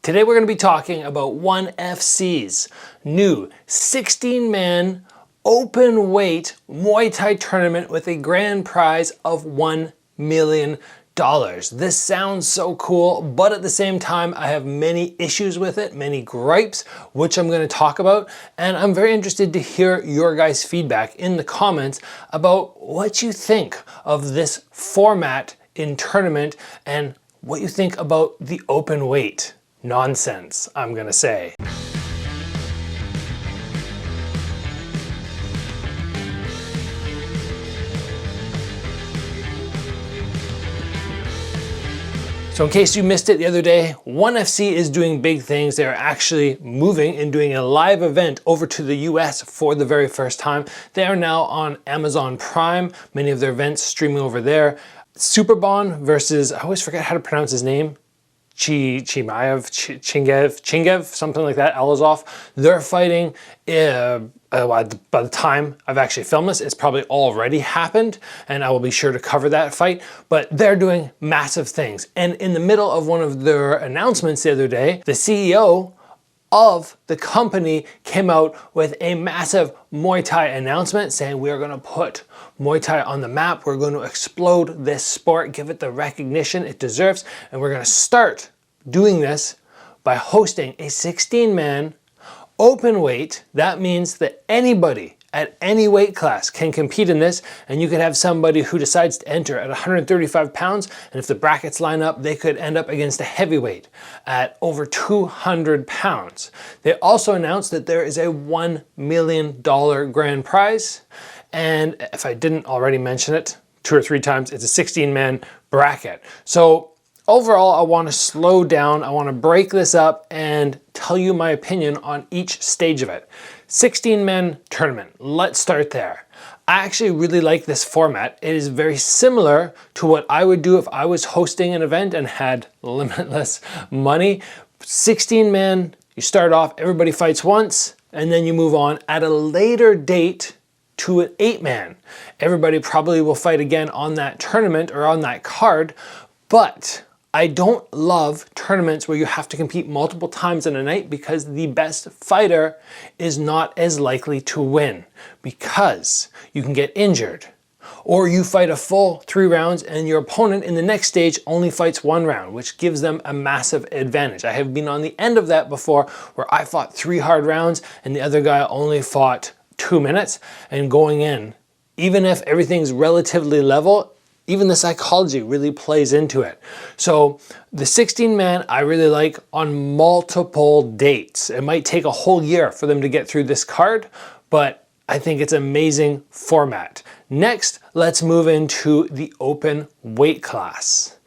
Today we're going to be talking about 1FC's new 16-man open weight Muay Thai tournament with a grand prize of $1 million. This sounds so cool, but at the same time, I have many issues with it, many gripes, which I'm going to talk about. And I'm very interested to hear your guys' feedback in the comments about what you think of this format in tournament and what you think about the open weight nonsense, I'm going to say. So in case you missed it the other day, 1FC is doing big things. They're actually moving and doing a live event over to the US for the very first time. They are now on Amazon Prime, many of their events streaming over there. Superbon versus, I always forget how to pronounce his name, Chingev, something like that, Alazov. They're fighting, by the time I've actually filmed this, it's probably already happened, and I will be sure to cover that fight, but they're doing massive things. And in the middle of one of their announcements the other day, the CEO of the company came out with a massive Muay Thai announcement saying we are going to put Muay Thai on the map. We're going to explode this sport, give it the recognition it deserves, and we're going to start doing this by hosting a 16-man open weight. That means that anybody at any weight class can compete in this, and you could have somebody who decides to enter at 135 pounds, and if the brackets line up, they could end up against a heavyweight at over 200 pounds. They also announced that there is a $1 million grand prize, and if I didn't already mention it 2 or 3 times, it's a 16-man bracket. So overall, I want to slow down, I want to break this up and tell you my opinion on each stage of it. 16-man tournament, let's start there. I actually really like this format. It is very similar to what I would do if I was hosting an event and had limitless money. 16-man, you start off, everybody fights once, and then you move on at a later date to an 8-man. Everybody probably will fight again on that tournament or on that card, but I don't love tournaments where you have to compete multiple times in a night because the best fighter is not as likely to win because you can get injured. Or you fight a full 3 rounds and your opponent in the next stage only fights 1 round, which gives them a massive advantage. I have been on the end of that before where I fought 3 hard rounds and the other guy only fought 2 minutes, and going in, even if everything's relatively level, even the psychology really plays into it. So the 16-man I really like on multiple dates. It might take a whole year for them to get through this card, but I think it's an amazing format. Next, let's move into the open weight class.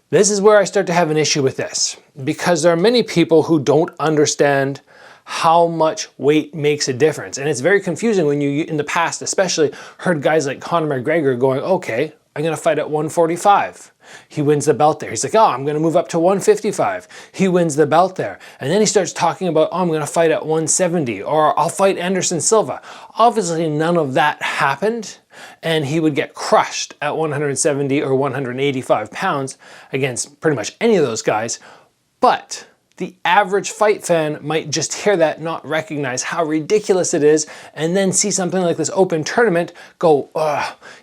This is where I start to have an issue with this because there are many people who don't understand how much weight makes a difference. And it's very confusing when you, in the past especially, heard guys like Conor McGregor going, okay, I'm going to fight at 145. He wins the belt there. He's like, oh, I'm going to move up to 155. He wins the belt there. And then he starts talking about, oh, I'm going to fight at 170, or I'll fight Anderson Silva. Obviously, none of that happened, and he would get crushed at 170 or 185 pounds against pretty much any of those guys. But the average fight fan might just hear that, not recognize how ridiculous it is, and then see something like this open tournament, go,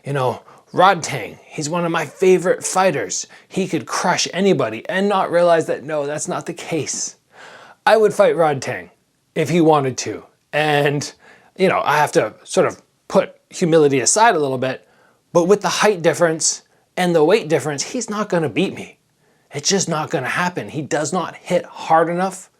you know, Rodtang, he's one of my favorite fighters. He could crush anybody, and not realize that, no, that's not the case. I would fight Rodtang if he wanted to. And, you know, I have to sort of put humility aside a little bit, but with the height difference and the weight difference, he's not going to beat me. It's just not going to happen. He does not hit hard enough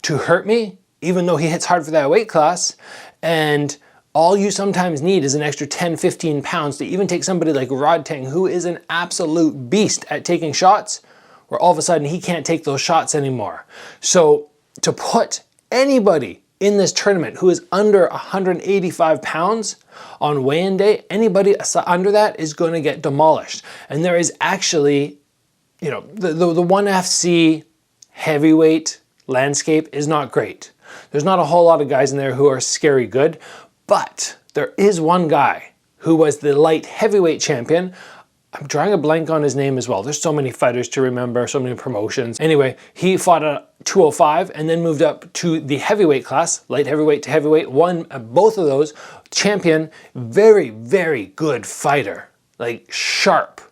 to hurt me, even though he hits hard for that weight class. And all you sometimes need is an extra 10, 15 pounds to even take somebody like Rodtang, who is an absolute beast at taking shots, where all of a sudden he can't take those shots anymore. So to put anybody in this tournament who is under 185 pounds on weigh-in day, anybody under that is going to get demolished. And there is actually, you know, the 1FC heavyweight landscape is not great. There's not a whole lot of guys in there who are scary good, but there is one guy who was the light heavyweight champion I'm drawing a blank on his name as well. There's so many fighters to remember, so many promotions. Anyway, he fought at 205 and then moved up to the heavyweight class, light heavyweight to heavyweight, won both of those, champion, very, very good fighter, like sharp,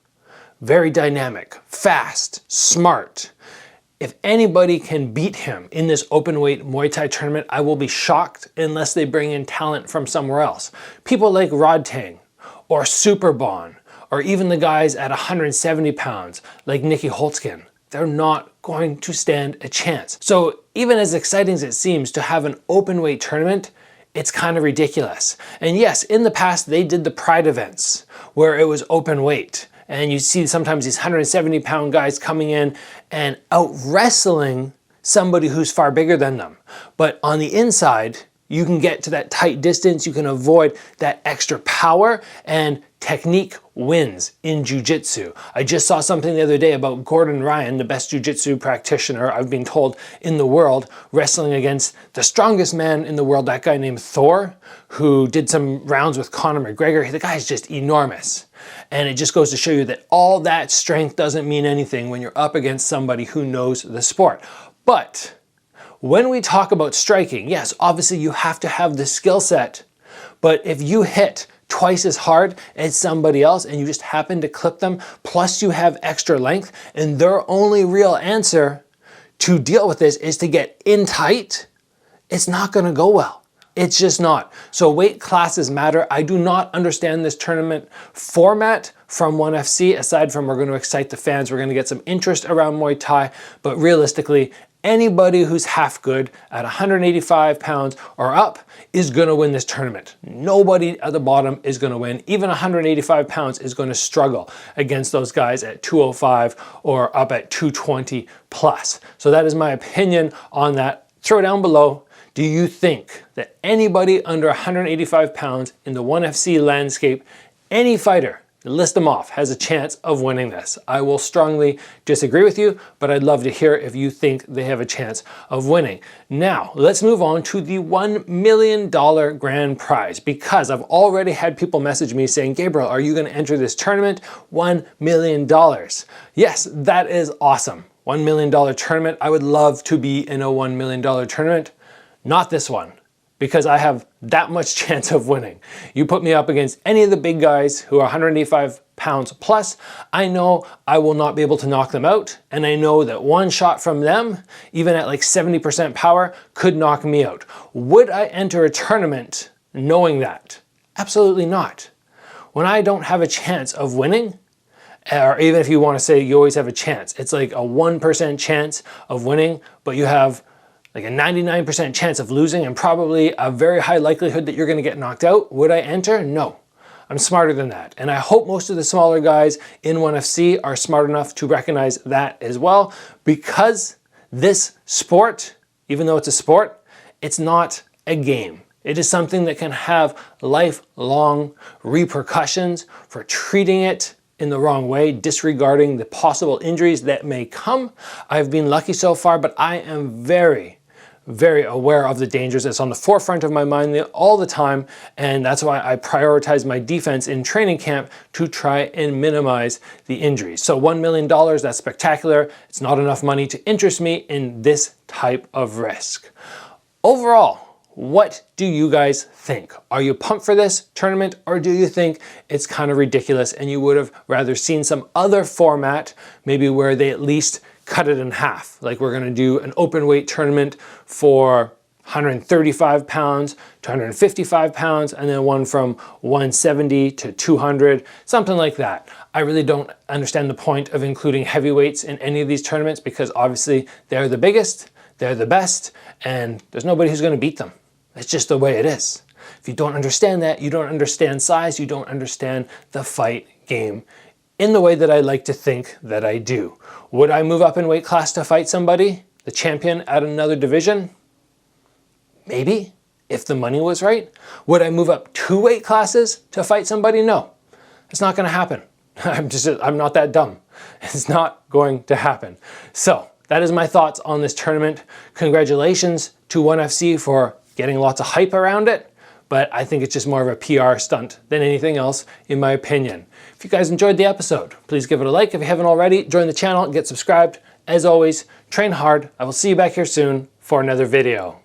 very dynamic, fast, smart. If anybody can beat him in this open weight Muay Thai tournament, I will be shocked unless they bring in talent from somewhere else. People like Rodtang or Superbon, or even the guys at 170 pounds like Nicky Holtzkin, they're not going to stand a chance. So even as exciting as it seems to have an open weight tournament, it's kind of ridiculous. And yes, in the past they did the Pride events where it was open weight. And you see sometimes these 170 pound guys coming in and out wrestling somebody who's far bigger than them. But on the inside, you can get to that tight distance, you can avoid that extra power, and technique wins in jiu-jitsu. I just saw something the other day about Gordon Ryan, the best jiu-jitsu practitioner, I've been told, in the world, wrestling against the strongest man in the world, that guy named Thor, who did some rounds with Conor McGregor. The guy's just enormous. And it just goes to show you that all that strength doesn't mean anything when you're up against somebody who knows the sport. But when we talk about striking, yes, obviously you have to have the skill set, but if you hit twice as hard as somebody else and you just happen to clip them, plus you have extra length, and their only real answer to deal with this is to get in tight, it's not gonna go well. It's just not. So weight classes matter. I do not understand this tournament format from ONE FC, aside from we're going to excite the fans, we're going to get some interest around Muay Thai, but realistically, anybody who's half good at 185 pounds or up is going to win this tournament. Nobody at the bottom is going to win. Even 185 pounds is going to struggle against those guys at 205 or up at 220 plus. So that is my opinion on that. Throw it down below. Do you think that anybody under 185 pounds in the ONE FC landscape, any fighter, list them off, has a chance of winning this? I will strongly disagree with you, but I'd love to hear if you think they have a chance of winning. Now, let's move on to the $1 million grand prize, because I've already had people message me saying, Gabriel, are you going to enter this tournament? $1 million. Yes, that is awesome. $1 million tournament. I would love to be in a $1 million tournament. Not this one, because I have that much chance of winning. You put me up against any of the big guys who are 185 pounds plus, I know I will not be able to knock them out, and I know that one shot from them, even at like 70% power, could knock me out. Would I enter a tournament knowing that? Absolutely not. When I don't have a chance of winning, or even if you want to say you always have a chance, it's like a 1% chance of winning, but you have like a 99% chance of losing and probably a very high likelihood that you're going to get knocked out. Would I enter? No. I'm smarter than that. And I hope most of the smaller guys in ONE FC are smart enough to recognize that as well, because this sport, even though it's a sport, it's not a game. It is something that can have lifelong repercussions for treating it in the wrong way, disregarding the possible injuries that may come. I've been lucky so far, but I am very aware of the dangers. It's on the forefront of my mind all the time, and that's why I prioritize my defense in training camp to try and minimize the injuries. So $1 million, that's spectacular. It's not enough money to interest me in this type of risk. Overall, what do you guys think? Are you pumped for this tournament, or do you think it's kind of ridiculous and you would have rather seen some other format, maybe where they at least cut it in half? Like we're going to do an open weight tournament for 135 pounds to 155 pounds, and then one from 170 to 200, something like that. I really don't understand the point of including heavyweights in any of these tournaments, because obviously they're the biggest, they're the best, and there's nobody who's going to beat them. It's just the way it is. If you don't understand that, you don't understand size, you don't understand the fight game in the way that I like to think that I do. Would I move up in weight class to fight somebody, the champion at another division? Maybe, if the money was right. Would I move up 2 weight classes to fight somebody? No, it's not going to happen. I'm not that dumb. It's not going to happen. So that is my thoughts on this tournament. Congratulations to ONE FC for getting lots of hype around it, but I think it's just more of a PR stunt than anything else, in my opinion. If you guys enjoyed the episode, please give it a like. If you haven't already, join the channel and get subscribed. As always, train hard. I will see you back here soon for another video.